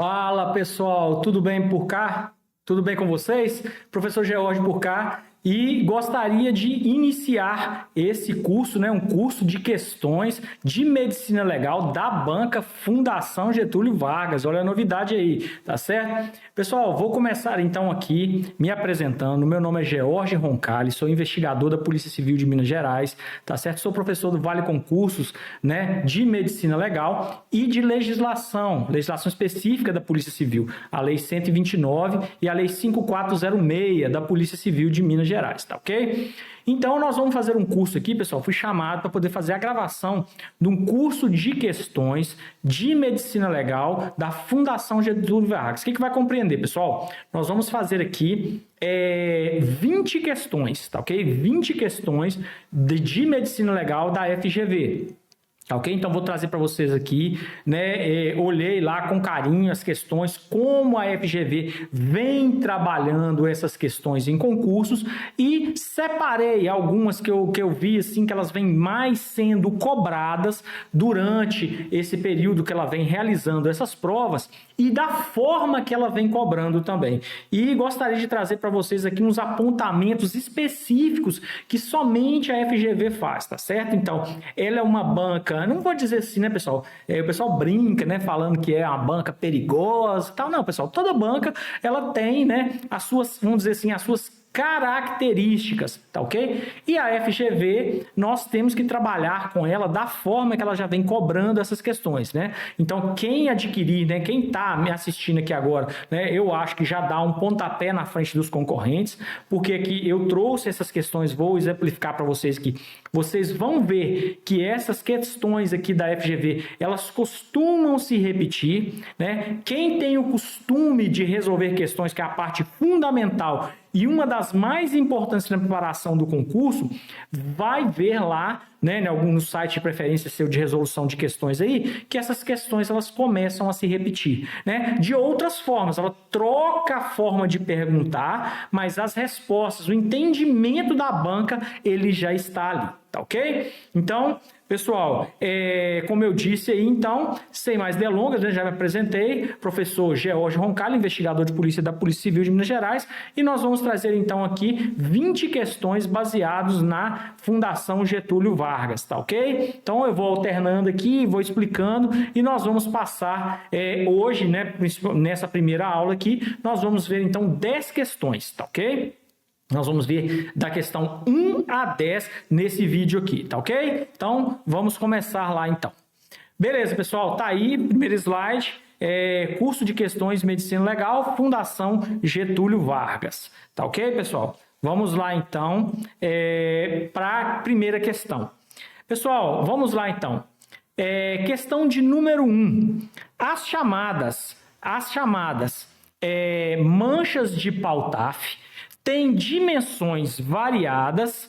Fala pessoal, tudo bem por cá? Tudo bem com vocês? Professor George por cá e gostaria de iniciar esse curso, um curso de questões de medicina legal da banca Fundação Getúlio Vargas. Olha a novidade aí, tá certo? Pessoal, vou começar então aqui me apresentando. Meu nome é George Roncalli, sou investigador da Polícia Civil de Minas Gerais, tá certo? Sou professor do Vale Concursos, de medicina legal e de legislação específica da Polícia Civil, a Lei 129 e a Lei 5406 da Polícia Civil de Minas Gerais, tá ok? Então, nós vamos fazer um curso aqui, pessoal. Fui chamado para poder fazer a gravação de um curso de questões de medicina legal da Fundação Getúlio Vargas. O que vai compreender, pessoal? Nós vamos fazer aqui 20 questões, tá ok? 20 questões de medicina legal da FGV. Tá ok? Então, vou trazer para vocês aqui, olhei lá com carinho as questões, como a FGV vem trabalhando essas questões em concursos e separei algumas que eu vi, assim, que elas vêm mais sendo cobradas durante esse período que ela vem realizando essas provas e da forma que ela vem cobrando também. E gostaria de trazer para vocês aqui uns apontamentos específicos que somente a FGV faz, tá certo? Então, ela é uma banca, não vou dizer assim, pessoal? O pessoal brinca, falando que é uma banca perigosa e tal. Não, pessoal, toda banca, ela tem, as suas, vamos dizer assim, as suas características, tá ok? E a FGV, nós temos que trabalhar com ela da forma que ela já vem cobrando essas questões, Então, quem adquirir, quem está me assistindo aqui agora, eu acho que já dá um pontapé na frente dos concorrentes, porque aqui eu trouxe essas questões, vou exemplificar para vocês que vocês vão ver que essas questões aqui da FGV, elas costumam se repetir, Quem tem o costume de resolver questões, que é a parte fundamental e uma das mais importantes na preparação do concurso, vai ver lá, em algum site de preferência seu de resolução de questões aí, que essas questões elas começam a se repetir, De outras formas, ela troca a forma de perguntar, mas as respostas, o entendimento da banca, ele já está ali, tá ok? Então, pessoal, como eu disse aí, então, sem mais delongas, já me apresentei, professor George Roncalli, investigador de polícia da Polícia Civil de Minas Gerais, e nós vamos trazer então aqui 20 questões baseadas na Fundação Getúlio Vargas, tá ok? Então eu vou alternando aqui, vou explicando, e nós vamos passar hoje, nessa primeira aula aqui, nós vamos ver então 10 questões, tá ok? Nós vamos ver da questão 1 a 10 nesse vídeo aqui, tá ok? Então, vamos começar lá então. Beleza, pessoal, tá aí, primeiro slide, curso de questões de medicina legal, Fundação Getúlio Vargas, tá ok, pessoal? Vamos lá então para a primeira questão. Pessoal, vamos lá então. Questão de número 1. As chamadas manchas de Pau-Taff tem dimensões variadas,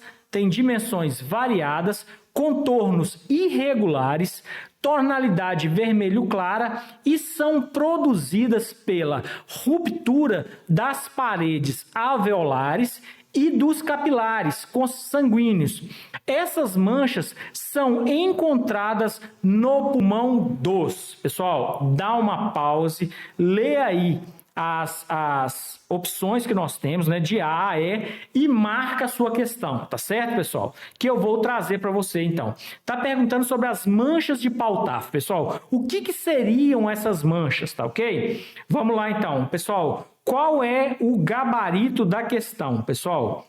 contornos irregulares, tonalidade vermelho clara e são produzidas pela ruptura das paredes alveolares e dos capilares consanguíneos. Essas manchas são encontradas no pulmão dos... Pessoal, dá uma pause, lê aí as opções que nós temos, de A a E, e marca a sua questão, tá certo, pessoal? Que eu vou trazer para você, então. Tá perguntando sobre as manchas de Pau-Taff, pessoal. O que seriam essas manchas, tá ok? Vamos lá, então. Pessoal, qual é o gabarito da questão, pessoal?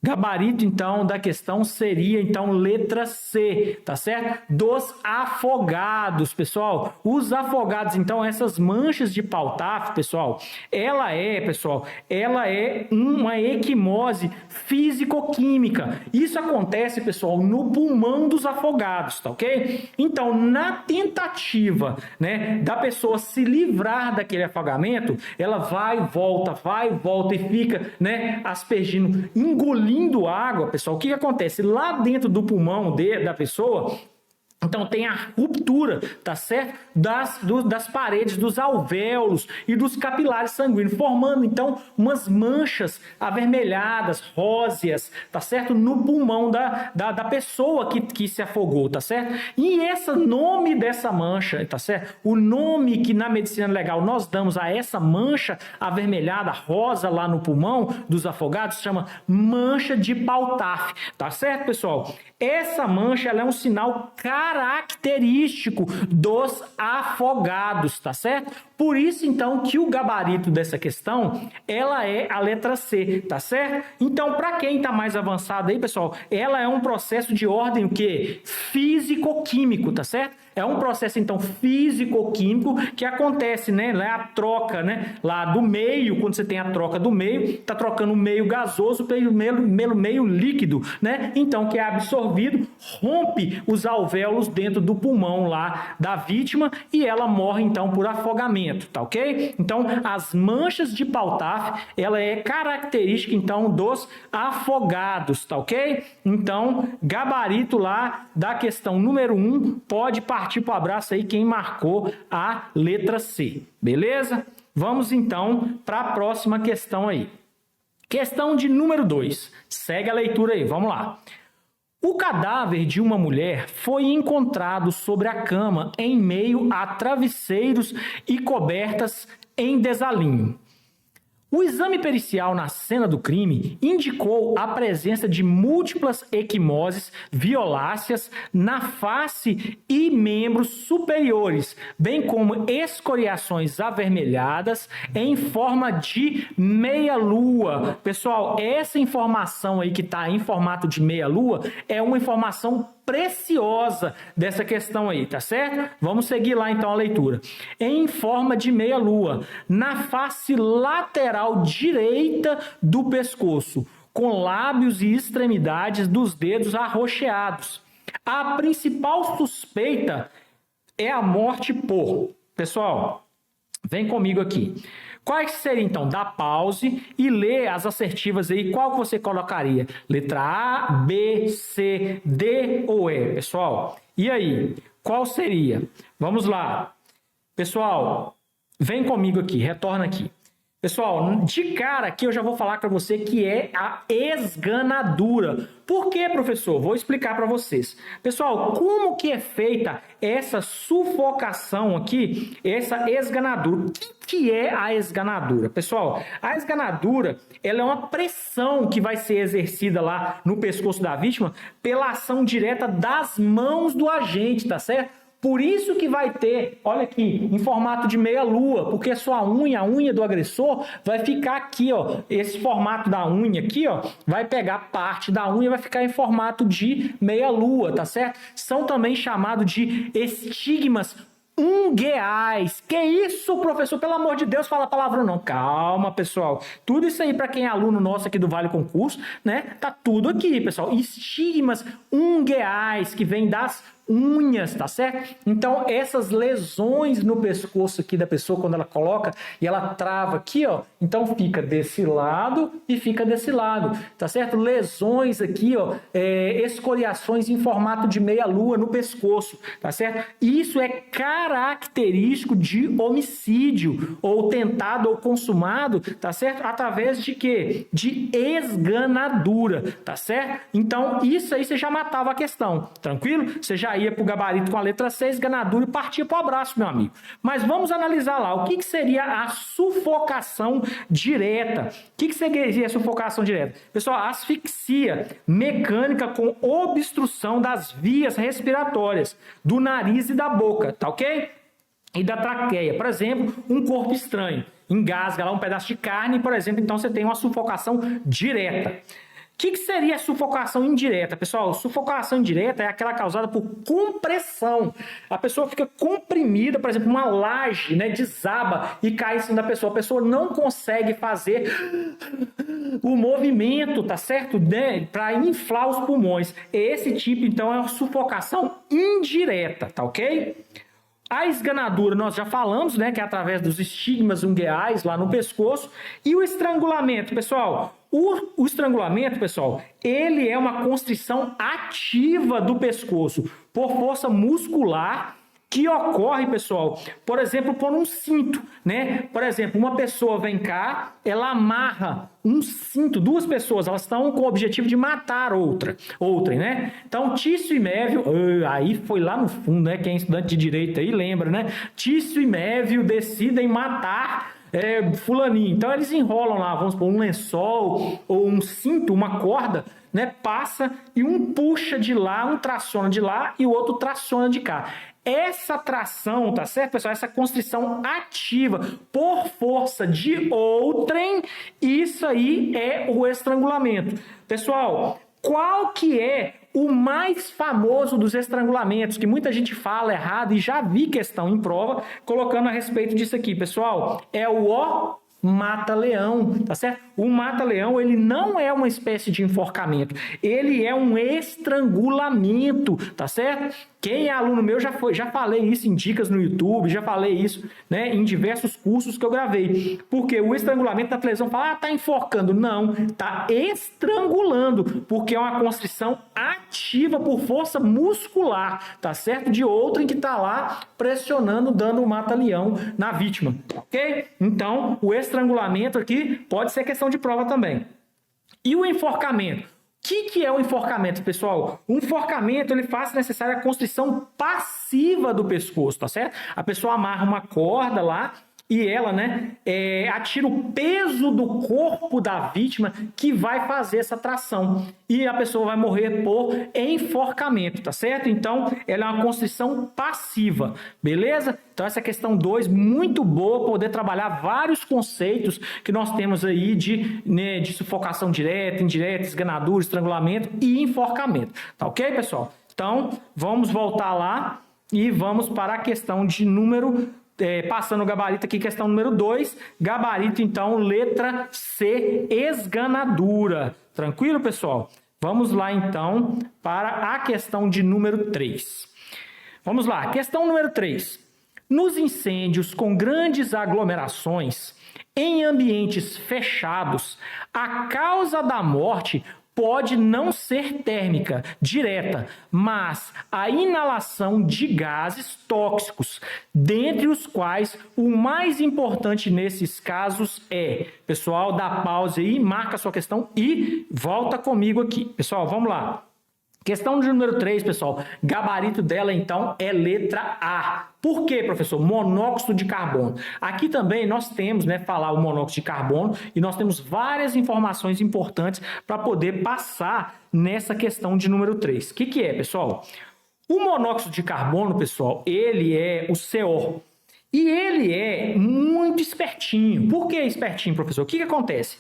Gabarito, então, da questão seria, então, letra C, tá certo? Dos afogados, pessoal. Os afogados, então, essas manchas de Pau-Taff, pessoal, ela é uma equimose físico-química. Isso acontece, pessoal, no pulmão dos afogados, tá ok? Então, na tentativa, da pessoa se livrar daquele afogamento, ela vai e volta e fica, aspergindo, engolindo água, pessoal. O que acontece? Lá dentro do pulmão da pessoa, Então tem a ruptura, tá certo? Das paredes dos alvéolos e dos capilares sanguíneos, formando então umas manchas avermelhadas, róseas, tá certo? No pulmão da pessoa que se afogou, tá certo? E esse nome dessa mancha, tá certo? O nome que na medicina legal nós damos a essa mancha avermelhada, rosa lá no pulmão dos afogados, chama mancha de Pau-Taff, tá certo, pessoal? Essa mancha ela é um sinal característico dos afogados, tá certo? Por isso, então, que o gabarito dessa questão, ela é a letra C, tá certo? Então, para quem está mais avançado aí, pessoal, ela é um processo de ordem, o quê? Físico-químico, tá certo? É um processo, então, físico-químico que acontece, né? A troca, né? Lá do meio, quando você tem a troca do meio, tá trocando o meio gasoso pelo meio líquido, né? Então, que é absorvido, rompe os alvéolos dentro do pulmão lá da vítima e ela morre, então, por afogamento, tá ok? Então, as manchas de Pau-Taff, ela é característica, então, dos afogados, tá ok? Então, gabarito lá da questão número 1, pode partir para o abraço aí quem marcou a letra C, beleza? Vamos, então, para a próxima questão aí. Questão de número 2, segue a leitura aí, vamos lá. O cadáver de uma mulher foi encontrado sobre a cama em meio a travesseiros e cobertas em desalinho. O exame pericial na cena do crime indicou a presença de múltiplas equimoses violáceas na face e membros superiores, bem como escoriações avermelhadas em forma de meia-lua. Pessoal, essa informação aí que está em formato de meia-lua é uma informação preciosa dessa questão aí, tá certo? Vamos seguir lá então a leitura. Em forma de meia-lua, na face lateral direita do pescoço, com lábios e extremidades dos dedos arroxeados. A principal suspeita é a morte por... Pessoal, vem comigo aqui. Quais seriam, então? Dá pause e lê as assertivas aí. Qual que você colocaria? Letra A, B, C, D ou E, pessoal? E aí? Qual seria? Vamos lá. Pessoal, vem comigo aqui, retorna aqui. Pessoal, de cara aqui eu já vou falar para você que é a esganadura. Por quê, professor? Vou explicar para vocês. Pessoal, como que é feita essa sufocação aqui, essa esganadura? O que é a esganadura? Pessoal, a esganadura ela é uma pressão que vai ser exercida lá no pescoço da vítima pela ação direta das mãos do agente, tá certo? Por isso que vai ter, olha aqui, em formato de meia-lua, porque a unha do agressor, vai ficar aqui, ó, esse formato da unha aqui, ó, vai pegar parte da unha e vai ficar em formato de meia-lua, tá certo? São também chamados de estigmas ungueais. Que isso, professor? Pelo amor de Deus, fala palavrão não. Calma, pessoal. Tudo isso aí para quem é aluno nosso aqui do Vale Concurso, né? Tá tudo aqui, pessoal. Estigmas ungueais, que vem das unhas, tá certo? Então, essas lesões no pescoço aqui da pessoa, quando ela coloca e ela trava aqui, ó, então fica desse lado e fica desse lado, tá certo? Lesões aqui, ó, escoriações em formato de meia-lua no pescoço, tá certo? Isso é característico de homicídio, ou tentado ou consumado, tá certo? Através de quê? De esganadura, tá certo? Então, isso aí você já matava a questão, tranquilo? Você já ia para o gabarito com a letra C, esganadura, e partia para o abraço, meu amigo. Mas vamos analisar lá. O que seria a sufocação direta? O que seria a sufocação direta? Pessoal, asfixia mecânica com obstrução das vias respiratórias, do nariz e da boca, tá ok? E da traqueia. Por exemplo, um corpo estranho. Engasga lá um pedaço de carne, por exemplo, então você tem uma sufocação direta. O que seria a sufocação indireta? Pessoal, sufocação indireta é aquela causada por compressão. A pessoa fica comprimida, por exemplo, uma laje, né, desaba e cai em cima da pessoa. A pessoa não consegue fazer o movimento, tá certo? Né, para inflar os pulmões. Esse tipo, então, é uma sufocação indireta, tá ok? A esganadura nós já falamos, né, que é através dos estigmas ungueais lá no pescoço. E o estrangulamento, pessoal... O estrangulamento, pessoal, ele é uma constrição ativa do pescoço. por força muscular que ocorre, pessoal, por exemplo, por um cinto, né? Por exemplo, uma pessoa vem cá, ela amarra um cinto, duas pessoas, elas estão com o objetivo de matar outra, né? Então, Tício e Mévio, aí foi lá no fundo, né? Quem é estudante de direito aí lembra, né? Tício e Mévio decidem matar fulaninho. Então, eles enrolam lá, vamos supor, um lençol ou um cinto, uma corda, né? Passa e um puxa de lá, um traciona de lá e o outro traciona de cá. Essa tração, tá certo, pessoal? Essa constrição ativa por força de outrem, isso aí é o estrangulamento. Pessoal, qual que é o mais famoso dos estrangulamentos, que muita gente fala errado e já vi questão em prova colocando a respeito disso aqui, pessoal? É o mata-leão, tá certo? O mata-leão, ele não é uma espécie de enforcamento, ele é um estrangulamento, tá certo? Quem é aluno meu já falei isso em dicas no YouTube, já falei isso, né, em diversos cursos que eu gravei. Porque o estrangulamento na televisão fala, tá enforcando. Não, tá estrangulando, porque é uma constrição ativa por força muscular, tá certo? De outrem que tá lá pressionando, dando o mata-leão na vítima, ok? Então, o estrangulamento aqui pode ser questão de prova também. E o enforcamento? O que é o enforcamento, pessoal? O enforcamento, ele faz necessária a constrição passiva do pescoço, tá certo? A pessoa amarra uma corda lá e ela, né, atira o peso do corpo da vítima que vai fazer essa tração. E a pessoa vai morrer por enforcamento, tá certo? Então, ela é uma constrição passiva, beleza? Então, essa questão 2, muito boa, poder trabalhar vários conceitos que nós temos aí de sufocação direta, indireta, esganadura, estrangulamento e enforcamento. Tá ok, pessoal? Então, vamos voltar lá e vamos para a questão de número... passando o gabarito aqui, questão número 2, gabarito, então, letra C, esganadura. Tranquilo, pessoal? Vamos lá, então, para a questão de número 3. Vamos lá, questão número 3. Nos incêndios com grandes aglomerações, em ambientes fechados, a causa da morte pode não ser térmica direta, mas a inalação de gases tóxicos, dentre os quais o mais importante nesses casos é... Pessoal, dá pausa aí, marca a sua questão e volta comigo aqui. Pessoal, vamos lá. Questão de número 3, pessoal, gabarito dela, então, é letra A. Por quê, professor? Monóxido de carbono. Aqui também nós temos, né, falar o monóxido de carbono e nós temos várias informações importantes para poder passar nessa questão de número 3. O que é, pessoal? O monóxido de carbono, pessoal, ele é o CO. E ele é muito espertinho. Por que espertinho, professor? O que acontece?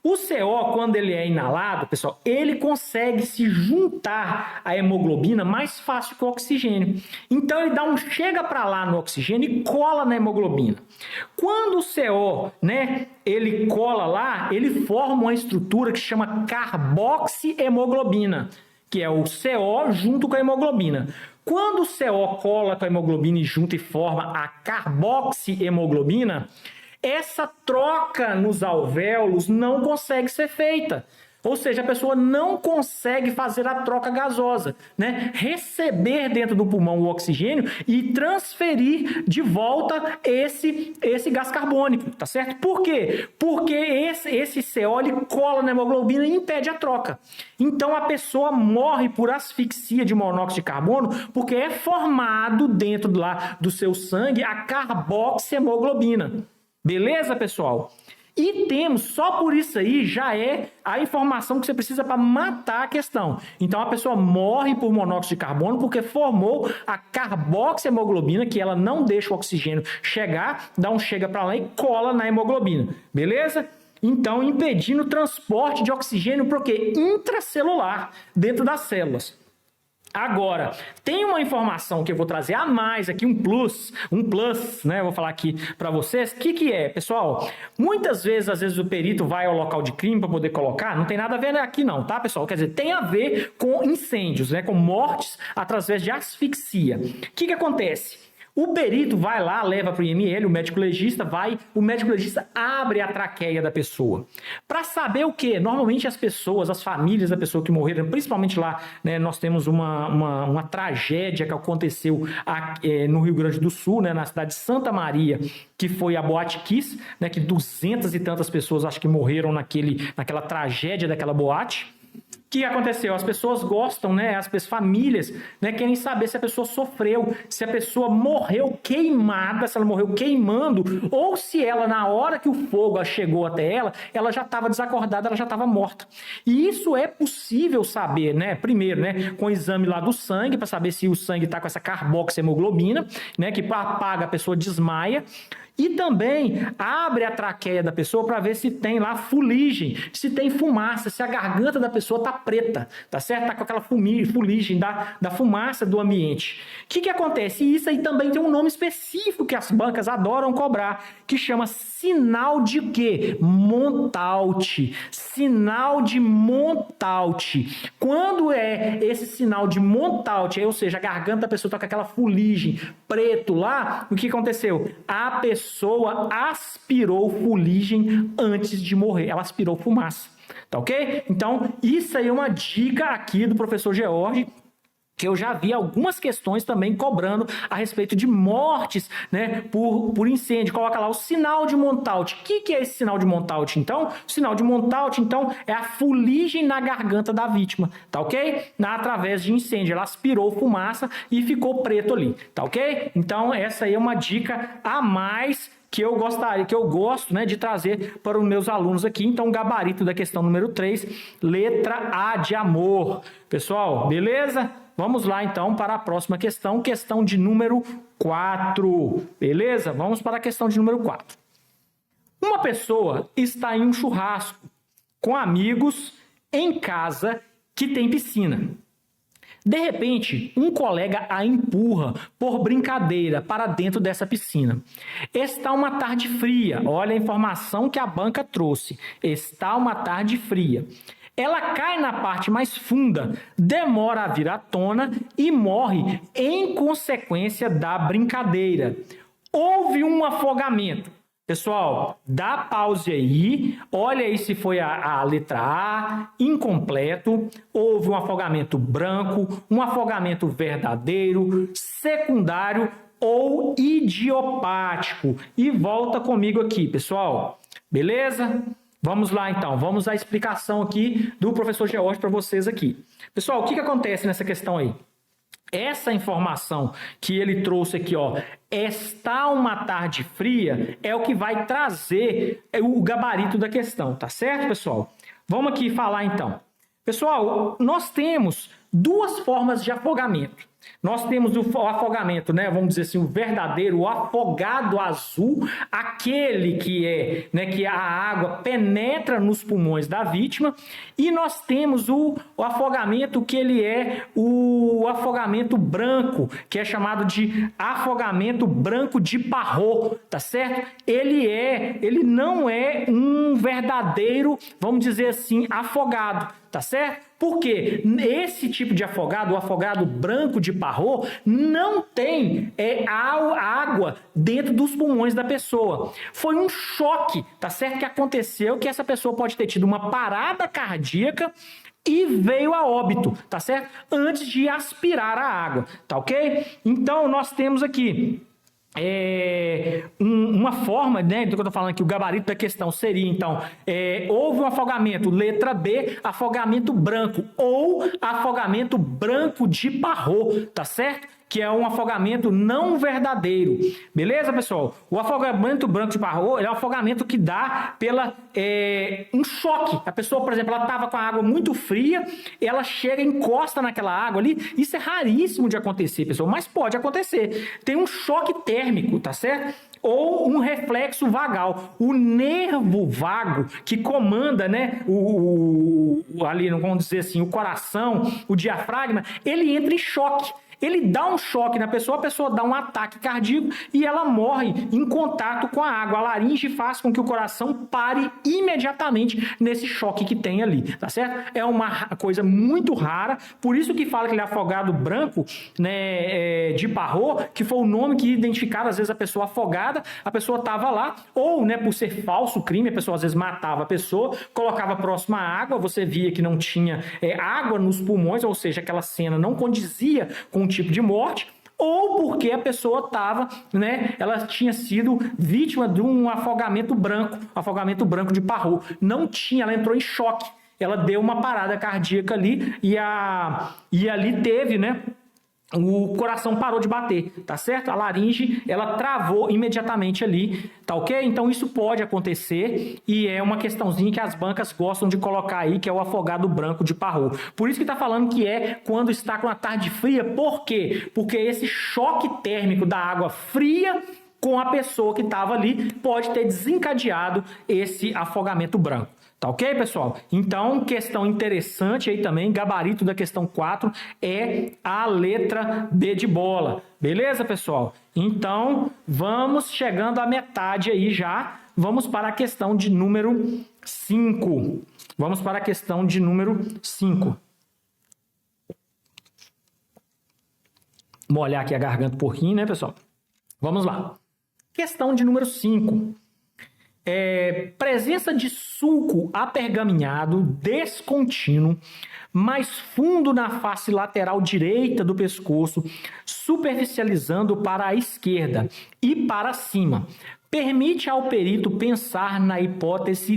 O CO, quando ele é inalado, pessoal, ele consegue se juntar à hemoglobina mais fácil que o oxigênio. Então, ele dá um chega para lá no oxigênio e cola na hemoglobina. Quando o CO, né, ele cola lá, ele forma uma estrutura que se chama carboxihemoglobina, que é o CO junto com a hemoglobina. Quando o CO cola com a hemoglobina e junta e forma a carboxihemoglobina, essa troca nos alvéolos não consegue ser feita. Ou seja, a pessoa não consegue fazer a troca gasosa, né? Receber dentro do pulmão o oxigênio e transferir de volta esse gás carbônico, tá certo? Por quê? Porque esse CO ele cola na hemoglobina e impede a troca. Então a pessoa morre por asfixia de monóxido de carbono porque é formado dentro lá do seu sangue a carboxihemoglobina. Beleza, pessoal? E temos, só por isso aí, já é a informação que você precisa para matar a questão. Então, a pessoa morre por monóxido de carbono porque formou a carboxihemoglobina, que ela não deixa o oxigênio chegar, dá um chega para lá e cola na hemoglobina. Beleza? Então, impedindo o transporte de oxigênio para o quê? Intracelular, dentro das células. Agora, tem uma informação que eu vou trazer a mais aqui, um plus, né? Eu vou falar aqui para vocês. O que é, pessoal? Muitas vezes, às vezes o perito vai ao local de crime para poder colocar, não tem nada a ver aqui não, tá, pessoal? Quer dizer, tem a ver com incêndios, né? Com mortes através de asfixia. O que acontece? O perito vai lá, leva para o IML, o médico legista o médico legista abre a traqueia da pessoa. Para saber o quê? Normalmente as pessoas, as famílias da pessoa que morreram, principalmente lá, né, nós temos uma tragédia que aconteceu no Rio Grande do Sul, né, na cidade de Santa Maria, que foi a Boate Kiss, né, que 200 e tantas pessoas acho que morreram naquela tragédia daquela boate. O que aconteceu? As pessoas gostam, né? As famílias, né, querem saber se a pessoa sofreu, se a pessoa morreu queimada, se ela morreu queimando, ou se ela, na hora que o fogo chegou até ela já estava desacordada, ela já estava morta. E isso é possível saber, né? Primeiro, né, com o exame lá do sangue, para saber se o sangue está com essa carboxiemoglobina, né, que apaga, a pessoa desmaia. E também abre a traqueia da pessoa para ver se tem lá fuligem, se tem fumaça, se a garganta da pessoa está preta, tá certo? Está com aquela fuligem da fumaça do ambiente. O que acontece? E isso aí também tem um nome específico que as bancas adoram cobrar, que chama sinal de quê? Montaute. Sinal de Montaute. Quando é esse sinal de Montaute, ou seja, a garganta da pessoa está com aquela fuligem preto lá, o que aconteceu? A pessoa aspirou fuligem antes de morrer. Ela aspirou fumaça. Tá ok? Então, isso aí é uma dica aqui do professor George, que eu já vi algumas questões também cobrando a respeito de mortes, né, por incêndio. Coloca lá o sinal de Montaute. O que é esse sinal de Montaute, então? O sinal de Montaute, então, é a fuligem na garganta da vítima, tá ok? Através de incêndio. Ela aspirou fumaça e ficou preto ali, tá ok? Então, essa aí é uma dica a mais que eu gosto, né, de trazer para os meus alunos aqui. Então, o gabarito da questão número 3, letra A de amor. Pessoal, beleza? Vamos lá, então, para a próxima questão, questão de número 4. Beleza? Vamos para a questão de número 4. Uma pessoa está em um churrasco com amigos em casa que tem piscina. De repente, um colega a empurra por brincadeira para dentro dessa piscina. Está uma tarde fria. Olha a informação que a banca trouxe. Está uma tarde fria. Ela cai na parte mais funda, demora a vir à tona e morre em consequência da brincadeira. Houve um afogamento. Pessoal, dá pause aí, olha aí se foi a letra A, incompleto, houve um afogamento branco, um afogamento verdadeiro, secundário ou idiopático. E volta comigo aqui, pessoal, beleza? Vamos lá, então. Vamos à explicação aqui do professor George para vocês aqui. Pessoal, o que acontece nessa questão aí? Essa informação que ele trouxe aqui, ó, está uma tarde fria, é o que vai trazer o gabarito da questão, tá certo, pessoal? Vamos aqui falar, então. Pessoal, nós temos duas formas de afogamento. Nós temos o afogamento, né, vamos dizer assim, o verdadeiro, o afogado azul, aquele que é, né, que a água penetra nos pulmões da vítima, e nós temos o afogamento que ele é o afogamento branco, que é chamado de afogamento branco de Parrot, tá certo? Ele não é um verdadeiro, vamos dizer assim, afogado, tá certo? Porque esse tipo de afogado, o afogado branco de Parrot, não tem água dentro dos pulmões da pessoa. Foi um choque, tá certo? Que aconteceu, que essa pessoa pode ter tido uma parada cardíaca e veio a óbito, tá certo? Antes de aspirar a água, tá ok? Então, nós temos aqui uma forma, né, do que eu estou falando aqui, o gabarito da questão seria, então, houve um afogamento, letra B, afogamento branco, ou afogamento branco de Parrot, tá certo? Que é um afogamento não verdadeiro. Beleza, pessoal? O afogamento branco de Parrot é um afogamento que dá pela um choque. A pessoa, por exemplo, ela estava com a água muito fria, ela chega e encosta naquela água ali. Isso é raríssimo de acontecer, pessoal, mas pode acontecer. Tem um choque térmico, tá certo? Ou um reflexo vagal. O nervo vago que comanda, né, ali, vamos dizer assim, o coração, o diafragma, ele entra em choque. ele dá um choque na pessoa, a pessoa dá um ataque cardíaco e ela morre em contato com a água. A laringe faz com que o coração pare imediatamente nesse choque que tem ali, tá certo? É uma coisa muito rara, por isso que fala que ele é afogado branco, né, de Parrot, que foi o nome que identificava às vezes a pessoa afogada, a pessoa estava lá, ou, né, por ser falso crime, a pessoa às vezes matava a pessoa, colocava próximo à água, você via que não tinha água nos pulmões, ou seja, aquela cena não condizia com o tipo de morte, ou porque a pessoa estava, né, ela tinha sido vítima de um afogamento branco de Parrot. Não tinha, ela entrou em choque, ela deu uma parada cardíaca ali e ali teve, né, o coração parou de bater, tá certo? A laringe, ela travou imediatamente ali, tá ok? Então isso pode acontecer e é uma questãozinha que as bancas gostam de colocar aí, que é o afogado branco de Parrot. Por isso que tá falando que é quando está com a tarde fria. Por quê? Porque esse choque térmico da água fria com a pessoa que estava ali pode ter desencadeado esse afogamento branco. Tá ok, pessoal? Então, questão interessante aí também, gabarito da questão 4 é a letra B de bola. Beleza, pessoal? Então, vamos chegando à metade aí já. Vamos para a questão de número 5. Vamos para a questão de número 5. Molhar aqui a garganta um pouquinho, né, pessoal? Vamos lá. Questão de número 5. Presença de sulco apergaminhado descontínuo, mais fundo na face lateral direita do pescoço, superficializando para a esquerda e para cima. Permite ao perito pensar na hipótese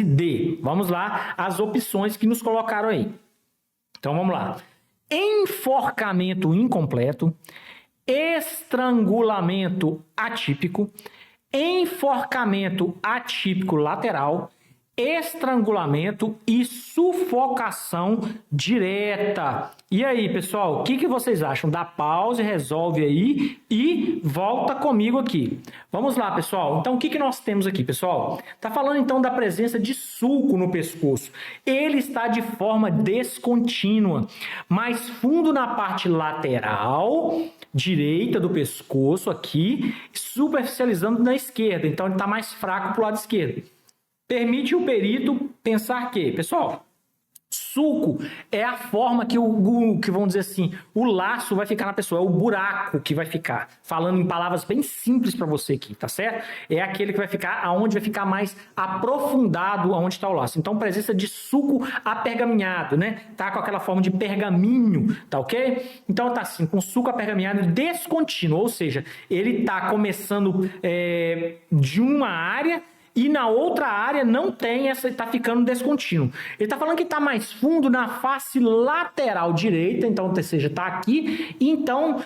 D. Vamos lá, as opções que nos colocaram aí. Então vamos lá. Enforcamento incompleto, estrangulamento atípico, enforcamento atípico lateral, estrangulamento e sufocação direta. E aí, pessoal, o que vocês acham? Dá pause, resolve aí e volta comigo aqui. Vamos lá, pessoal. Então, o que nós temos aqui, pessoal? Tá falando, então, da presença de sulco no pescoço. Ele está de forma descontínua, mais fundo na parte lateral direita do pescoço aqui, superficializando na esquerda. Então, ele está mais fraco para o lado esquerdo. Permite o perito pensar que, pessoal, sulco é a forma que vamos dizer assim, o laço vai ficar na pessoa, é o buraco que vai ficar. Falando em palavras bem simples para você aqui, tá certo? É aquele que vai ficar, aonde vai ficar mais aprofundado, aonde está o laço. Então, presença de sulco apergaminhado, né? Tá com aquela forma de pergaminho, tá ok? Então, tá assim, com sulco apergaminhado descontínuo, ou seja, ele tá começando de uma área e na outra área não tem essa, está ficando descontínuo. Ele está falando que está mais fundo na face lateral direita, então, ou seja, está aqui, então,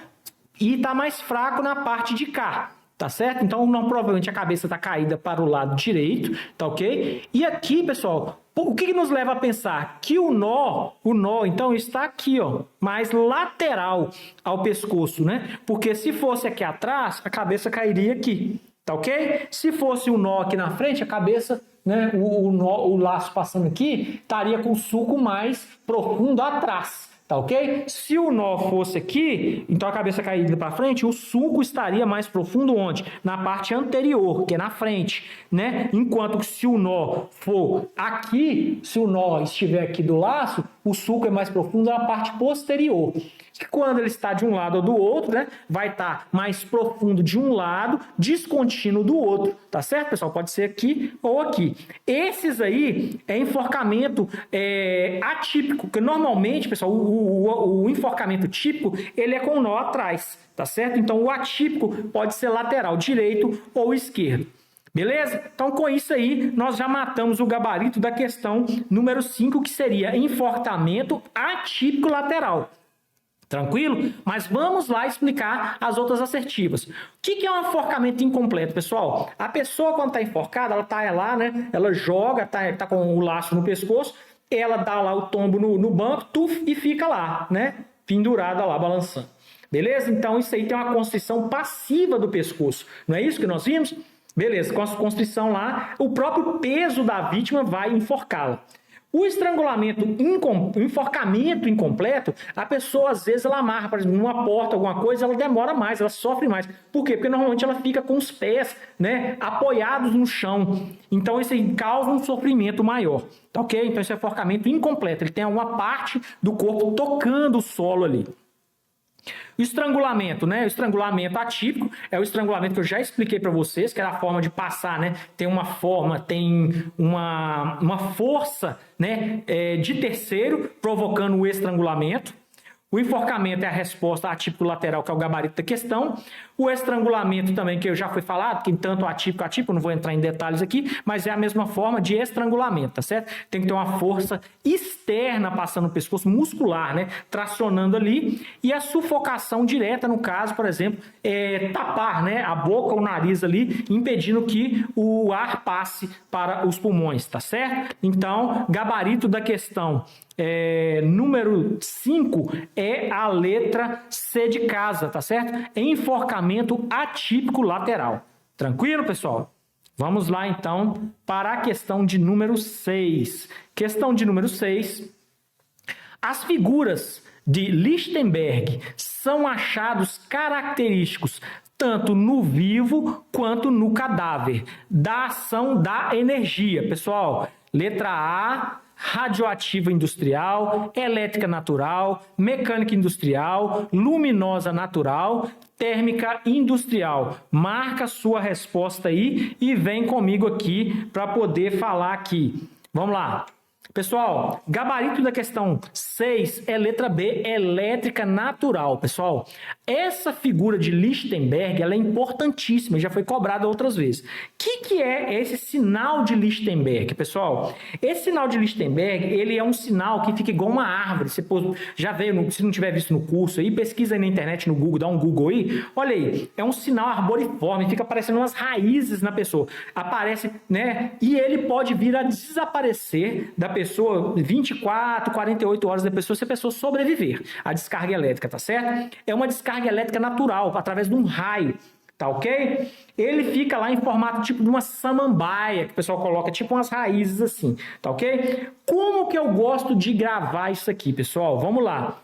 e está mais fraco na parte de cá, tá certo? Então, não, provavelmente a cabeça está caída para o lado direito, tá ok? E aqui, pessoal, o que nos leva a pensar? Que o nó, então, está aqui, ó, mais lateral ao pescoço, né? Porque se fosse aqui atrás, a cabeça cairia aqui. Tá ok? Se fosse o nó aqui na frente, a cabeça, né, o laço passando aqui, estaria com o sulco mais profundo atrás. Tá ok? Se o nó fosse aqui, então a cabeça caída para frente, o sulco estaria mais profundo onde? Na parte anterior, que é na frente, né? Enquanto que se o nó for aqui, se o nó estiver aqui do laço, o sulco é mais profundo na parte posterior. Que quando ele está de um lado ou do outro, né, vai estar mais profundo de um lado, descontínuo do outro, tá certo, pessoal? Pode ser aqui ou aqui. Esses aí é enforcamento atípico, porque normalmente, pessoal, o enforcamento típico, ele é com o nó atrás, tá certo? Então, o atípico pode ser lateral, direito ou esquerdo. Beleza? Então, com isso aí, nós já matamos o gabarito da questão número 5, que seria enforcamento atípico lateral. Tranquilo? Mas vamos lá explicar as outras assertivas. O que é um enforcamento incompleto, pessoal? A pessoa, quando está enforcada, ela está lá, né? Ela joga, tá com o laço no pescoço, ela dá lá o tombo no banco, e fica lá, né? Pendurada lá, balançando. Beleza? Então, isso aí tem uma constrição passiva do pescoço. Não é isso que nós vimos? Beleza, com a constrição lá, o próprio peso da vítima vai enforcá-la. O estrangulamento, o enforcamento incompleto, a pessoa às vezes ela amarra, por exemplo, numa porta, alguma coisa, ela demora mais, ela sofre mais. Por quê? Porque normalmente ela fica com os pés, né, apoiados no chão. Então isso aí causa um sofrimento maior, tá ok? Então esse é enforcamento incompleto, ele tem alguma parte do corpo tocando o solo ali. O estrangulamento, né? O estrangulamento atípico é o estrangulamento que eu já expliquei para vocês, que era a forma de passar, né? Tem uma forma, tem uma força, né? De terceiro provocando o estrangulamento. O enforcamento é a resposta atípico lateral, que é o gabarito da questão. O estrangulamento também, que eu já fui falado, que tanto atípico, não vou entrar em detalhes aqui, mas é a mesma forma de estrangulamento, tá certo? Tem que ter uma força externa passando no pescoço, muscular, né? Tracionando ali. E a sufocação direta, no caso, por exemplo, é tapar, né? A boca ou o nariz ali, impedindo que o ar passe para os pulmões, tá certo? Então, gabarito da questão. Número 5 é a letra C de casa, tá certo? Enforcamento atípico lateral. Tranquilo, pessoal? Vamos lá, então, para a questão de número 6. Questão de número 6. As figuras de Lichtenberg são achados característicos tanto no vivo quanto no cadáver da ação da energia. Pessoal, letra A, radioativa industrial, elétrica natural, mecânica industrial, luminosa natural, térmica industrial. Marca sua resposta aí e vem comigo aqui para poder falar aqui. Vamos lá. Pessoal, gabarito da questão 6 é letra B, elétrica natural. Pessoal, essa figura de Lichtenberg, ela é importantíssima, já foi cobrada outras vezes. O que é esse sinal de Lichtenberg, pessoal? Esse sinal de Lichtenberg, ele é um sinal que fica igual uma árvore. Você já veio, se não tiver visto no curso aí, pesquisa aí na internet, no Google, dá um Google aí. Olha aí, é um sinal arboriforme, fica aparecendo umas raízes na pessoa. Aparece, né? E ele pode vir a desaparecer da pessoa 24, 48 horas da pessoa, se a pessoa sobreviver à descarga elétrica, tá certo? É uma descarga elétrica natural, através de um raio, tá ok? Ele fica lá em formato tipo de uma samambaia, que o pessoal coloca tipo umas raízes assim, tá ok? Como que eu gosto de gravar isso aqui, pessoal? Vamos lá.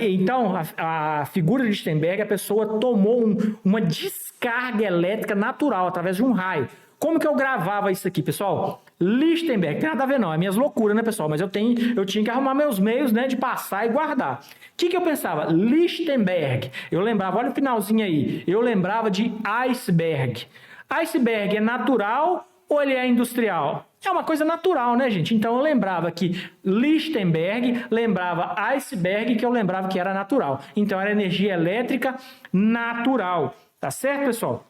Então, a figura de Lichtenberg, a pessoa tomou uma descarga elétrica natural, através de um raio. Como que eu gravava isso aqui, pessoal? Lichtenberg, tem nada a ver não, é minhas loucuras, né, pessoal? Mas eu tinha que arrumar meus meios, né, de passar e guardar. O que eu pensava? Lichtenberg. Eu lembrava, olha o finalzinho aí, eu lembrava de iceberg. Iceberg é natural ou ele é industrial? É uma coisa natural, né, gente? Então eu lembrava que Lichtenberg, lembrava iceberg, que eu lembrava que era natural. Então era energia elétrica natural. Tá certo, pessoal?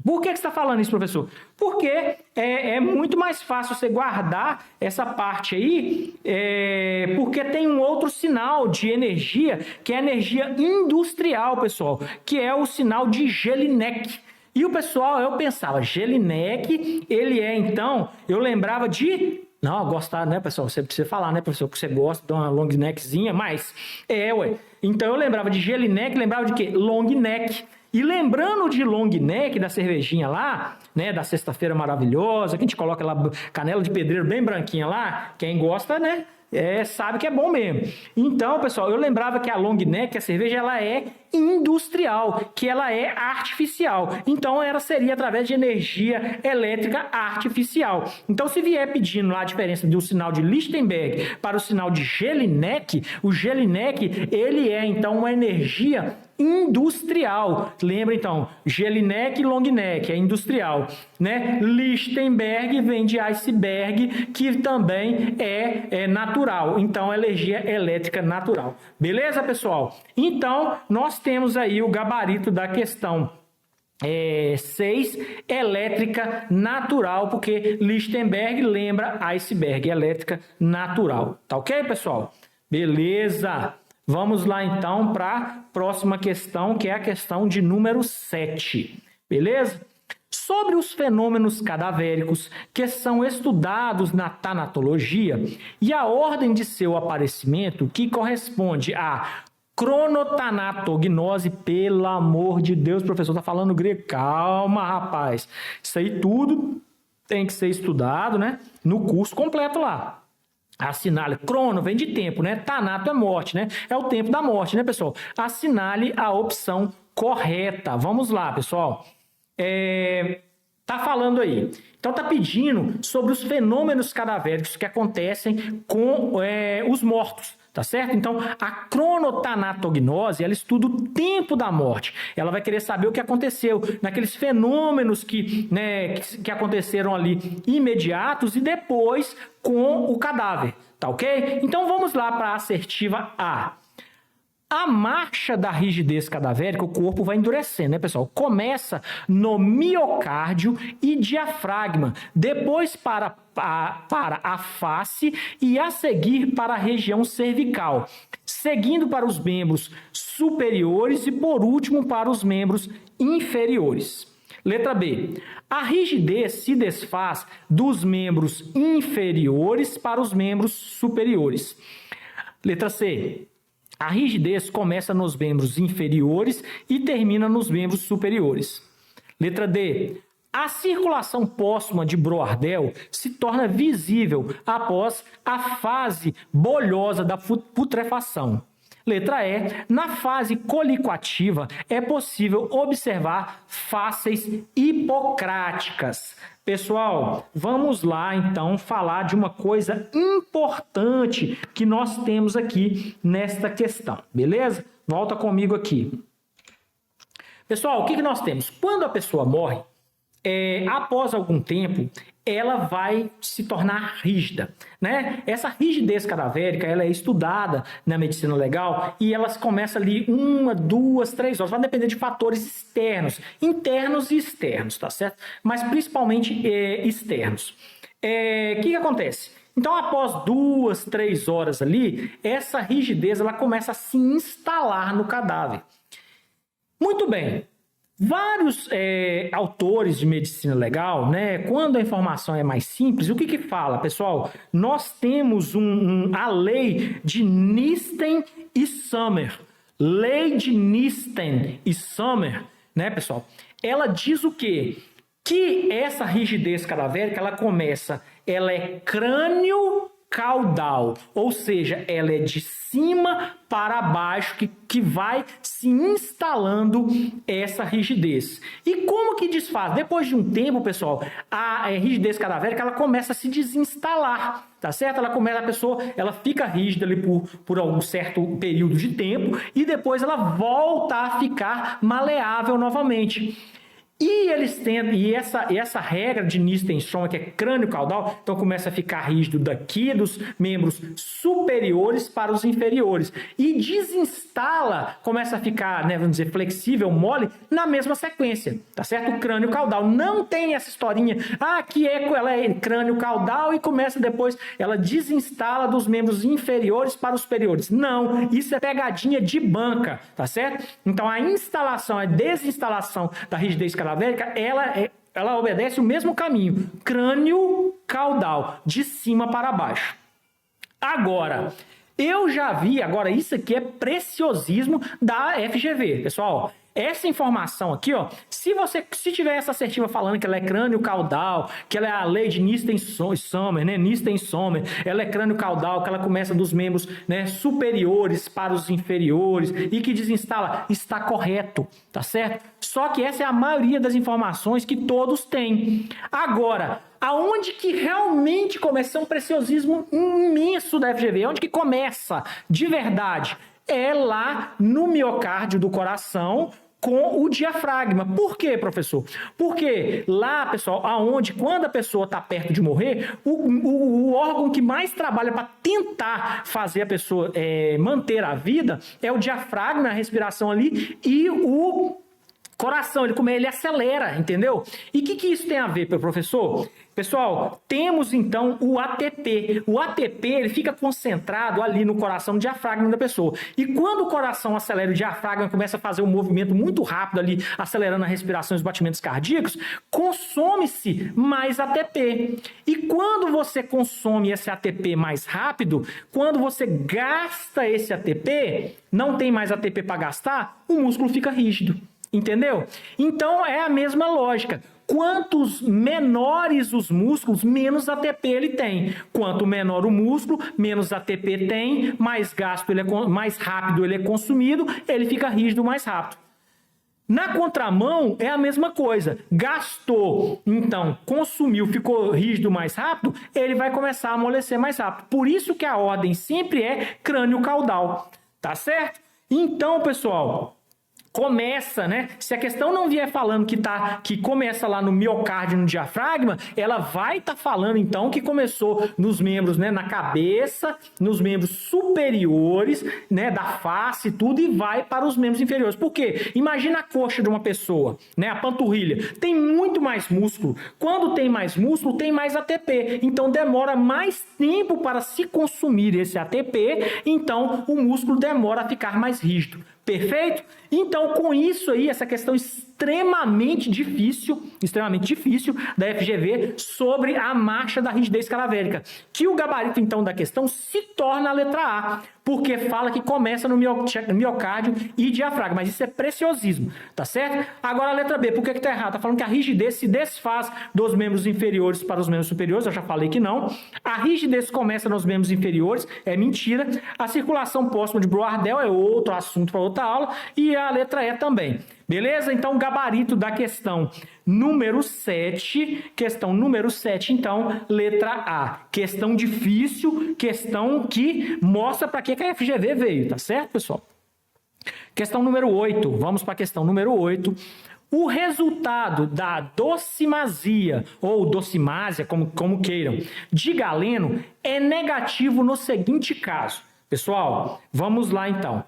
Por que você está falando isso, professor? Porque é muito mais fácil você guardar essa parte aí, porque tem um outro sinal de energia, que é a energia industrial, pessoal, que é o sinal de Jelinek. E o pessoal, eu pensava, Jelinek, ele então, eu lembrava de... Não, gostar, né, pessoal? Você precisa falar, né, professor, que você gosta de uma long neckzinha, mas... ué. Então eu lembrava de Jelinek, lembrava de quê? Long neck. E lembrando de long neck, da cervejinha lá, né, da sexta-feira maravilhosa, que a gente coloca lá canela de pedreiro bem branquinha lá, quem gosta, né, sabe que é bom mesmo. Então, pessoal, eu lembrava que a long neck, a cerveja, ela é industrial, que ela é artificial. Então, ela seria através de energia elétrica artificial. Então, se vier pedindo lá a diferença do sinal de Lichtenberg para o sinal de Jelinek, o Jelinek, ele é, então, uma energia industrial. Lembra, então, Jelinek e long neck, é industrial, né? Lichtenberg vem de iceberg, que também é natural. Então, é energia elétrica natural. Beleza, pessoal? Então, nós temos aí o gabarito da questão 6, elétrica natural, porque Lichtenberg lembra iceberg, elétrica natural. Tá ok, pessoal? Beleza! Vamos lá, então, para a próxima questão, que é a questão de número 7. Beleza? Sobre os fenômenos cadavéricos que são estudados na tanatologia e a ordem de seu aparecimento, que corresponde a cronotanatognose, pelo amor de Deus, o professor está falando grego. Calma, rapaz. Isso aí tudo tem que ser estudado, né? No curso completo lá. Assinale, crono vem de tempo, né? Thanato é morte, né? É o tempo da morte, né, pessoal? Assinale a opção correta. Vamos lá, pessoal. Tá falando aí. Então tá pedindo sobre os fenômenos cadavéricos que acontecem com os mortos, tá certo? Então a cronotanatognose, ela estuda o tempo da morte. Ela vai querer saber o que aconteceu naqueles fenômenos que aconteceram ali imediatos e depois com o cadáver, tá ok? Então vamos lá para a assertiva A. A marcha da rigidez cadavérica, o corpo vai endurecendo, né, pessoal? Começa no miocárdio e diafragma, depois para a face e a seguir para a região cervical, seguindo para os membros superiores e, por último, para os membros inferiores. Letra B. A rigidez se desfaz dos membros inferiores para os membros superiores. Letra C. A rigidez começa nos membros inferiores e termina nos membros superiores. Letra D. A circulação póstuma de Broardel se torna visível após a fase bolhosa da putrefação. Letra E. Na fase colicoativa é possível observar fásceis hipocráticas. Pessoal, vamos lá então falar de uma coisa importante que nós temos aqui nesta questão, beleza? Volta comigo aqui. Pessoal, o que nós temos? Quando a pessoa morre, após algum tempo, ela vai se tornar rígida, né? Essa rigidez cadavérica, ela é estudada na medicina legal e ela começa ali 1, 2, 3 horas, vai depender de fatores externos, internos e externos, tá certo? Mas principalmente externos. O que acontece? Então, após 2, 3 horas ali, essa rigidez ela começa a se instalar no cadáver. Muito bem. Vários autores de medicina legal, né, quando a informação é mais simples, o que fala, pessoal? Nós temos a lei de Nisten e Sommer. Lei de Nisten e Sommer, né, pessoal? Ela diz o quê? Que essa rigidez cadavérica, ela é crânio caudal, ou seja, ela é de cima para baixo que vai se instalando essa rigidez. E como que desfaz? Depois de um tempo, pessoal, a rigidez cadavérica ela começa a se desinstalar, tá certo? A pessoa fica rígida ali por algum certo período de tempo e depois ela volta a ficar maleável novamente. E essa regra de Nisten-Sommer, que é crânio caudal, então começa a ficar rígido daqui dos membros superiores para os inferiores. E desinstala, começa a ficar, né, vamos dizer, flexível, mole, na mesma sequência, tá certo? O crânio caudal. Não tem essa historinha, ela é crânio caudal e começa depois, ela desinstala dos membros inferiores para os superiores. Não, isso é pegadinha de banca, tá certo? Então a instalação, a desinstalação da rigidez cadavérica, ela obedece o mesmo caminho, crânio caudal, de cima para baixo. Agora, eu já vi, isso aqui é preciosismo da FGV, pessoal. Essa informação aqui, ó, se tiver essa assertiva falando que ela é crânio caudal, que ela é a lei de Nisten-Sommer, né? Nisten-Sommer, ela é crânio caudal, que ela começa dos membros, né, superiores para os inferiores e que desinstala, está correto, tá certo? Só que essa é a maioria das informações que todos têm. Agora, aonde que realmente começa um preciosismo imenso da FGV? Onde que começa de verdade? É lá no miocárdio do coração, com o diafragma. Por quê, professor? Porque lá, pessoal, quando a pessoa está perto de morrer, o órgão que mais trabalha para tentar fazer a pessoa manter a vida é o diafragma, a respiração ali, e o coração, ele acelera, entendeu? E o que isso tem a ver, professor? Pessoal, temos então o ATP. O ATP ele fica concentrado ali no coração, no diafragma da pessoa. E quando o coração acelera, o diafragma começa a fazer um movimento muito rápido ali, acelerando a respiração e os batimentos cardíacos, consome-se mais ATP. E quando você consome esse ATP mais rápido, quando você gasta esse ATP, não tem mais ATP para gastar, o músculo fica rígido. Entendeu? Então é a mesma lógica. Quantos menores os músculos, menos ATP ele tem. Quanto menor o músculo, menos ATP tem, mais gasto ele mais rápido ele é consumido, ele fica rígido mais rápido. Na contramão é a mesma coisa. Gastou, então consumiu, ficou rígido mais rápido, ele vai começar a amolecer mais rápido. Por isso que a ordem sempre é crânio-caudal, tá certo? Então, pessoal, começa, né? Se a questão não vier falando que começa lá no miocárdio, no diafragma, ela vai estar falando então que começou nos membros, né, na cabeça, nos membros superiores, né, da face, tudo, e vai para os membros inferiores. Por quê? Imagina a coxa de uma pessoa, né, a panturrilha, tem muito mais músculo. Quando tem mais músculo, tem mais ATP. Então demora mais tempo para se consumir esse ATP, então o músculo demora a ficar mais rígido. Perfeito? Então, com isso aí, essa questão extremamente difícil da FGV sobre a marcha da rigidez cadavérica, que o gabarito, então, da questão se torna a letra A, porque fala que começa no miocárdio e diafragma, mas isso é preciosismo, tá certo? Agora a letra B, por que tá errado? Tá falando que a rigidez se desfaz dos membros inferiores para os membros superiores, eu já falei que não. A rigidez começa nos membros inferiores, é mentira. A circulação póstuma de Brouardel é outro assunto para outra aula, e a letra E também. Beleza? Então, gabarito da questão número 7. Questão número 7, então, letra A. Questão difícil, questão que mostra para que a FGV veio, tá certo, pessoal? Questão número 8. Vamos para a questão número 8. O resultado da docimasia, ou docimásia, como queiram, de Galeno é negativo no seguinte caso. Pessoal, vamos lá então.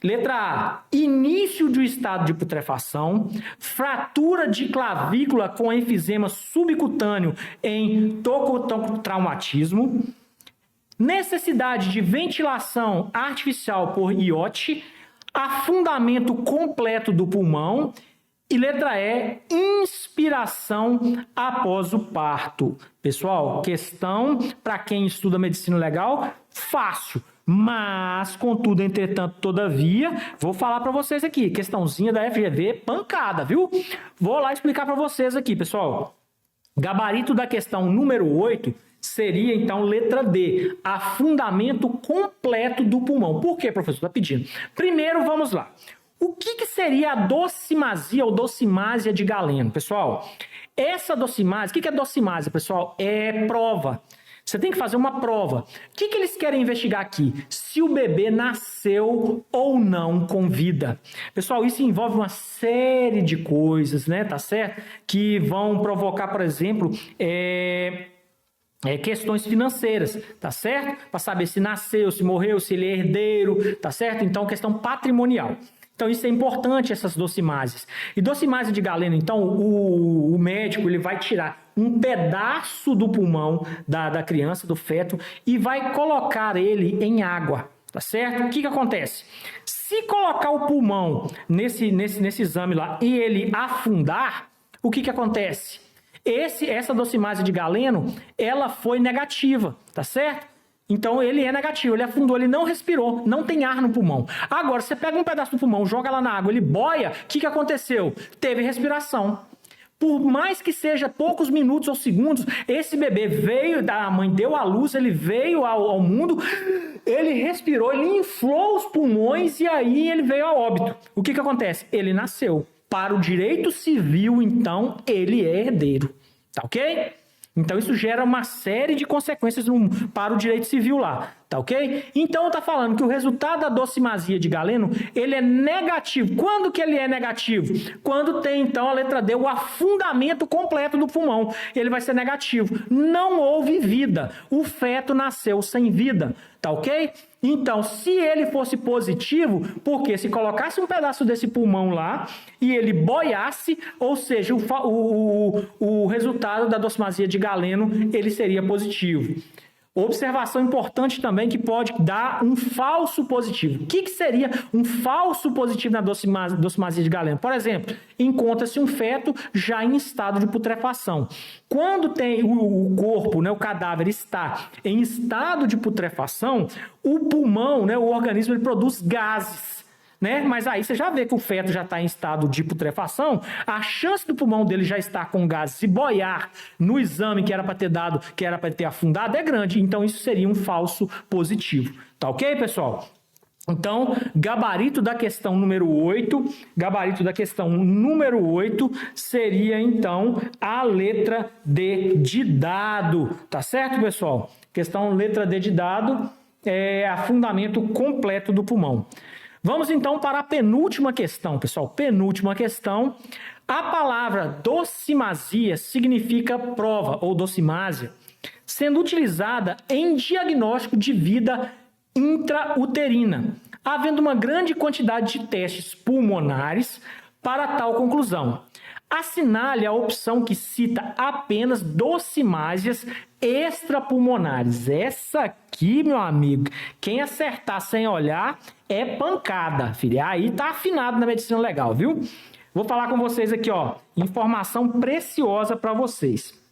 Letra A, início do estado de putrefação, fratura de clavícula com enfisema subcutâneo em tocotraumatismo, necessidade de ventilação artificial por iote, afundamento completo do pulmão e letra E, inspiração após o parto. Pessoal, questão para quem estuda medicina legal, fácil. Mas, contudo, entretanto, todavia, vou falar para vocês aqui, questãozinha da FGV, pancada, viu? Vou lá explicar para vocês aqui, pessoal. Gabarito da questão número 8 seria, então, letra D, afundamento completo do pulmão. Por que, professor? Está pedindo. Primeiro, vamos lá. O que seria a docimasia ou docimásia de Galeno, pessoal? Essa docimásia, o que é docimásia, pessoal? É prova. Você tem que fazer uma prova. O que eles querem investigar aqui? Se o bebê nasceu ou não com vida. Pessoal, isso envolve uma série de coisas, né? Tá certo? Que vão provocar, por exemplo, questões financeiras, tá certo? Para saber se nasceu, se morreu, se ele é herdeiro, tá certo? Então, questão patrimonial. Então, isso é importante, essas docimásias. E docimásia de Galeno, então, o médico ele vai tirar um pedaço do pulmão da criança, do feto, e vai colocar ele em água, tá certo? O que acontece? Se colocar o pulmão nesse exame lá e ele afundar, o que acontece? Essa docimásia de Galeno, ela foi negativa, tá certo? Então, ele é negativo, ele afundou, ele não respirou, não tem ar no pulmão. Agora, você pega um pedaço do pulmão, joga lá na água, ele boia, o que aconteceu? Teve respiração. Por mais que seja poucos minutos ou segundos, esse bebê veio, a mãe deu à luz, ele veio ao mundo, ele respirou, ele inflou os pulmões e aí ele veio a óbito. O que acontece? Ele nasceu. Para o direito civil, então, ele é herdeiro. Tá ok? Então, isso gera uma série de consequências para o direito civil lá, tá ok? Então, tá falando que o resultado da docimasia de Galeno, ele é negativo. Quando que ele é negativo? Quando tem, então, a letra D, o afundamento completo do pulmão. Ele vai ser negativo. Não houve vida. O feto nasceu sem vida, tá ok? Então, se ele fosse positivo, porque se colocasse um pedaço desse pulmão lá e ele boiasse, ou seja, o resultado da docimasia de Galeno, ele seria positivo. Observação importante também que pode dar um falso positivo. O que seria um falso positivo na docimasia de Galeno? Por exemplo, encontra-se um feto já em estado de putrefação. Quando tem o corpo, né, o cadáver está em estado de putrefação, o pulmão, né, o organismo, ele produz gases. né? Mas aí você já vê que o feto já está em estado de putrefação, a chance do pulmão dele já estar com gases e boiar no exame que era para ter dado, que era para ter afundado, é grande. Então, isso seria um falso positivo. Tá ok, pessoal? Então, gabarito da questão número 8, seria, então, a letra D de dado. Tá certo, pessoal? Questão letra D de dado é afundamento completo do pulmão. Vamos, então, para a penúltima questão, pessoal. Penúltima questão. A palavra docimasia significa prova, ou docimásia, sendo utilizada em diagnóstico de vida intrauterina, havendo uma grande quantidade de testes pulmonares para tal conclusão. Assinale a opção que cita apenas docimásias extrapulmonares. Essa aqui, meu amigo, quem acertar sem olhar é pancada, filho. Aí tá afinado na medicina legal, viu? Vou falar com vocês aqui, ó, informação preciosa para vocês.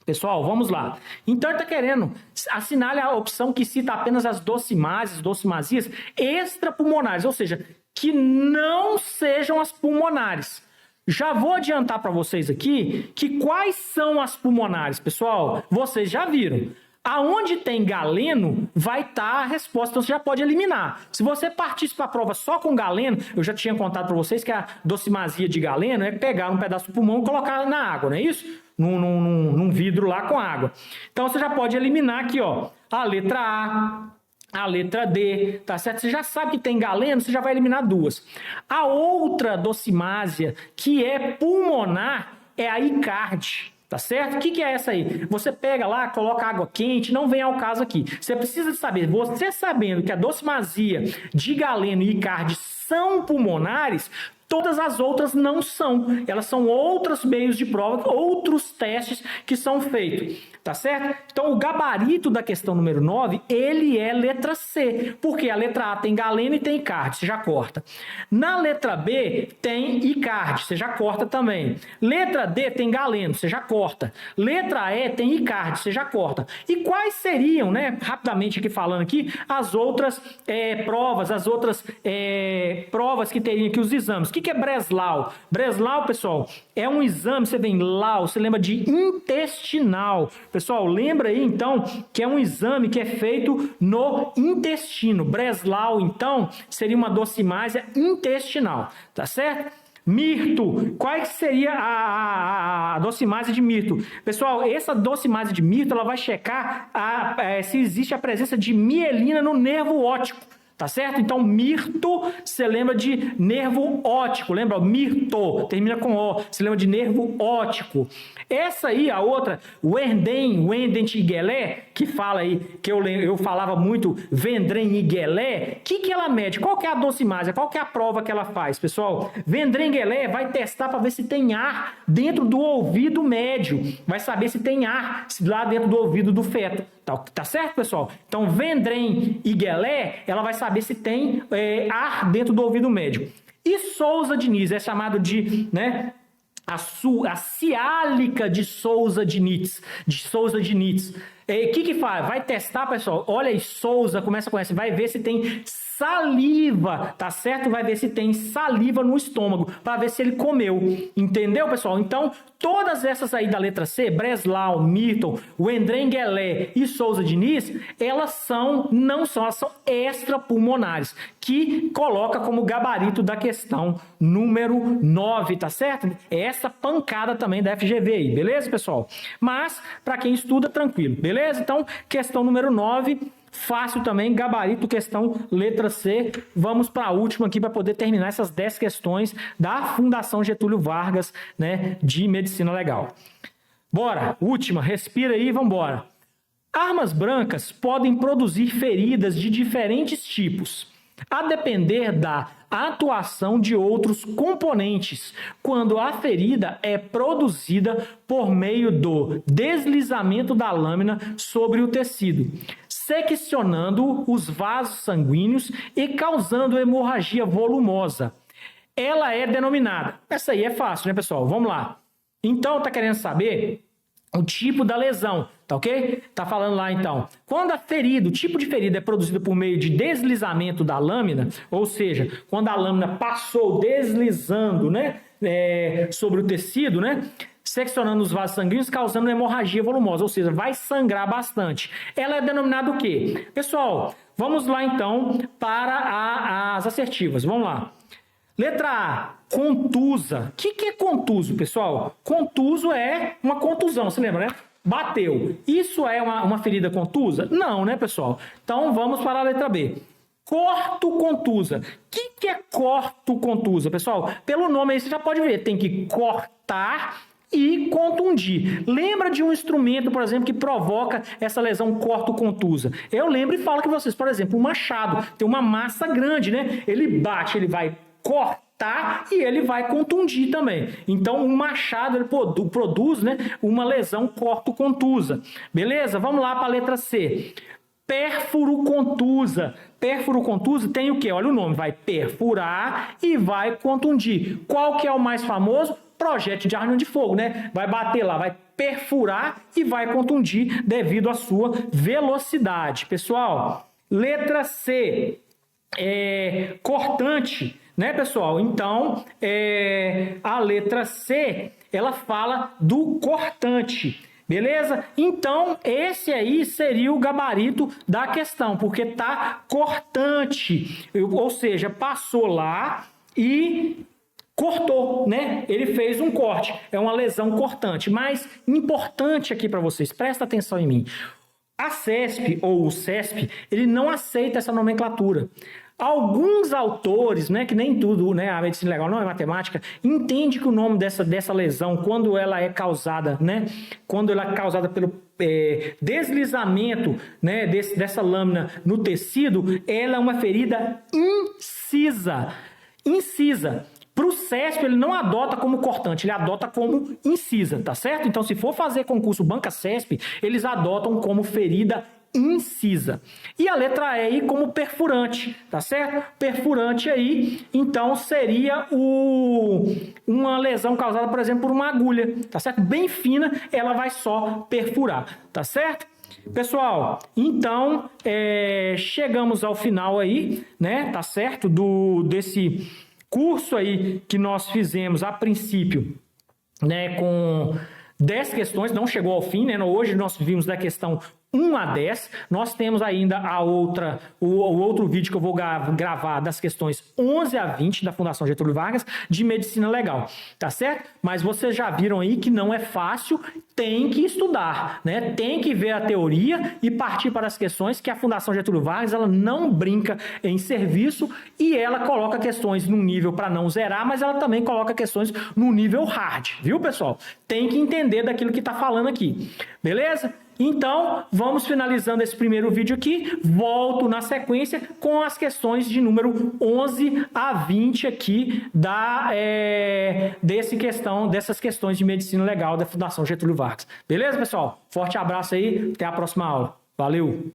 Pessoal, vamos lá. Então, ele está querendo assinale a opção que cita apenas as docimásias extrapulmonares, ou seja, que não sejam as pulmonares. Já vou adiantar para vocês aqui que quais são as pulmonares, pessoal? Vocês já viram. Aonde tem galeno, vai estar a resposta, então você já pode eliminar. Se você partisse para a prova só com galeno, eu já tinha contado para vocês que a docimasia de galeno é pegar um pedaço do pulmão e colocar na água, não é isso? Num vidro lá com água. Então você já pode eliminar aqui, ó, a letra A, a letra D, tá certo? Você já sabe que tem galeno, você já vai eliminar duas. A outra docimásia, que é pulmonar, é a Icard. Tá certo? O que é essa aí? Você pega lá, coloca água quente, não vem ao caso aqui. Você precisa de saber, você sabendo que a docimasia de galeno e Icard são pulmonares, todas as outras não são. Elas são outros meios de prova, outros testes que são feitos. Tá certo? Então, o gabarito da questão número 9, ele é letra C. Porque a letra A tem galeno e tem Icard, você já corta. Na letra B, tem Icard, você já corta também. Letra D tem galeno, você já corta. Letra E tem Icard, você já corta. E quais seriam, né, rapidamente aqui falando aqui, as outras provas, provas que teriam aqui os exames? O que é Breslau? Breslau, pessoal, é um exame, você vem lá, você lembra de intestinal. Pessoal, lembra aí, então, que é um exame que é feito no intestino. Breslau, então, seria uma docimásia intestinal, tá certo? Mirto, qual seria a docimásia de mirto? Pessoal, essa docimásia de mirto, ela vai checar se existe a presença de mielina no nervo óptico. Tá certo? Então, mirto, você lembra de nervo óptico. Lembra? Mirto, termina com O. Você lembra de nervo óptico. Essa aí, a outra, Wendent e Guelé, que fala aí, que eu falava muito, Vendren e Guelé, o que ela mede? Qual que é a docimásia? Qual que é a prova que ela faz, pessoal? Vendren e Guelé vai testar para ver se tem ar dentro do ouvido médio. Vai saber se tem ar lá dentro do ouvido do feto. Tá certo, pessoal? Então, Vendren e Guelé, ela vai saber se tem ar dentro do ouvido médio. E Souza Diniz é chamado de, né, a ciálica de Souza Diniz. O que faz? Vai testar, pessoal. Olha aí, Souza, começa com essa. Vai ver se tem saliva, tá certo? Vai ver se tem saliva no estômago, para ver se ele comeu. Entendeu, pessoal? Então, todas essas aí da letra C, Breslau, Milton, Wendren Guelé e Souza Diniz, elas não são extrapulmonares, que coloca como gabarito da questão número 9, tá certo? É essa pancada também da FGV aí, beleza, pessoal? Mas, para quem estuda, tranquilo, beleza? Então, questão número 9, fácil também, gabarito, questão letra C. Vamos para a última aqui para poder terminar essas 10 questões da Fundação Getúlio Vargas, né, de Medicina Legal. Bora, última, respira aí e vamos embora. Armas brancas podem produzir feridas de diferentes tipos, a depender da atuação de outros componentes, quando a ferida é produzida por meio do deslizamento da lâmina sobre o tecido, seccionando os vasos sanguíneos e causando hemorragia volumosa. Ela é denominada... Essa aí é fácil, né, pessoal? Vamos lá. Então, tá querendo saber o tipo da lesão. tá ok? Tá falando lá então, quando a ferida, o tipo de ferida é produzido por meio de deslizamento da lâmina, ou seja, quando a lâmina passou deslizando, né, sobre o tecido, né, seccionando os vasos sanguíneos, causando hemorragia volumosa, ou seja, vai sangrar bastante. Ela é denominada o quê? Pessoal, vamos lá então para as assertivas, vamos lá. Letra A, contusa. O que é contuso, pessoal? Contuso é uma contusão, você lembra, né? Bateu. Isso é uma ferida contusa? Não, né, pessoal? Então, vamos para a letra B. Corto-contusa. O que é corto-contusa, pessoal? Pelo nome aí você já pode ver. Tem que cortar e contundir. Lembra de um instrumento, por exemplo, que provoca essa lesão corto-contusa? Eu lembro e falo que vocês, por exemplo, um machado tem uma massa grande, né? Ele bate, ele vai cortar e ele vai contundir também. Então, um machado ele produz, né, uma lesão corto-contusa. Beleza? Vamos lá para a letra C. Pérfuro-contusa. Pérfuro-contusa tem o quê? Olha o nome, vai perfurar e vai contundir. Qual que é o mais famoso? Projétil de arma de fogo, né? Vai bater lá, vai perfurar e vai contundir devido à sua velocidade. Pessoal, letra C, cortante, né, pessoal? Então, a letra C, ela fala do cortante. Beleza? Então, esse aí seria o gabarito da questão, porque tá cortante, ou seja, passou lá e cortou, né? Ele fez um corte, é uma lesão cortante. Mas importante aqui para vocês, presta atenção em mim. A CESP ou o CESP, ele não aceita essa nomenclatura. Alguns autores, né, que nem tudo, né, a medicina legal não é matemática, entende que o nome dessa lesão, quando ela é causada, né, quando ela é causada pelo deslizamento, né, dessa lâmina no tecido, ela é uma ferida incisa. Incisa. Para o CESP, ele não adota como cortante, ele adota como incisa, tá certo? Então, se for fazer concurso Banca CESP, eles adotam como ferida incisa. E a letra E aí como perfurante, tá certo? Perfurante aí, então seria uma lesão causada, por exemplo, por uma agulha, tá certo? Bem fina, ela vai só perfurar, tá certo? Pessoal, então chegamos ao final aí, né? Tá certo? Desse curso aí que nós fizemos a princípio, né? Com 10 questões, não chegou ao fim, né? Hoje nós vimos da questão 1 a 10, nós temos ainda o outro vídeo que eu vou gravar das questões 11 a 20 da Fundação Getúlio Vargas de Medicina Legal, tá certo? Mas vocês já viram aí que não é fácil, tem que estudar, né? Tem que ver a teoria e partir para as questões, que a Fundação Getúlio Vargas, ela não brinca em serviço e ela coloca questões num nível para não zerar, mas ela também coloca questões no nível hard, viu, pessoal? Tem que entender daquilo que está falando aqui, beleza? Então, vamos finalizando esse primeiro vídeo aqui, volto na sequência com as questões de número 11 a 20 aqui dessas questões de medicina legal da Fundação Getúlio Vargas. Beleza, pessoal? Forte abraço aí, até a próxima aula. Valeu!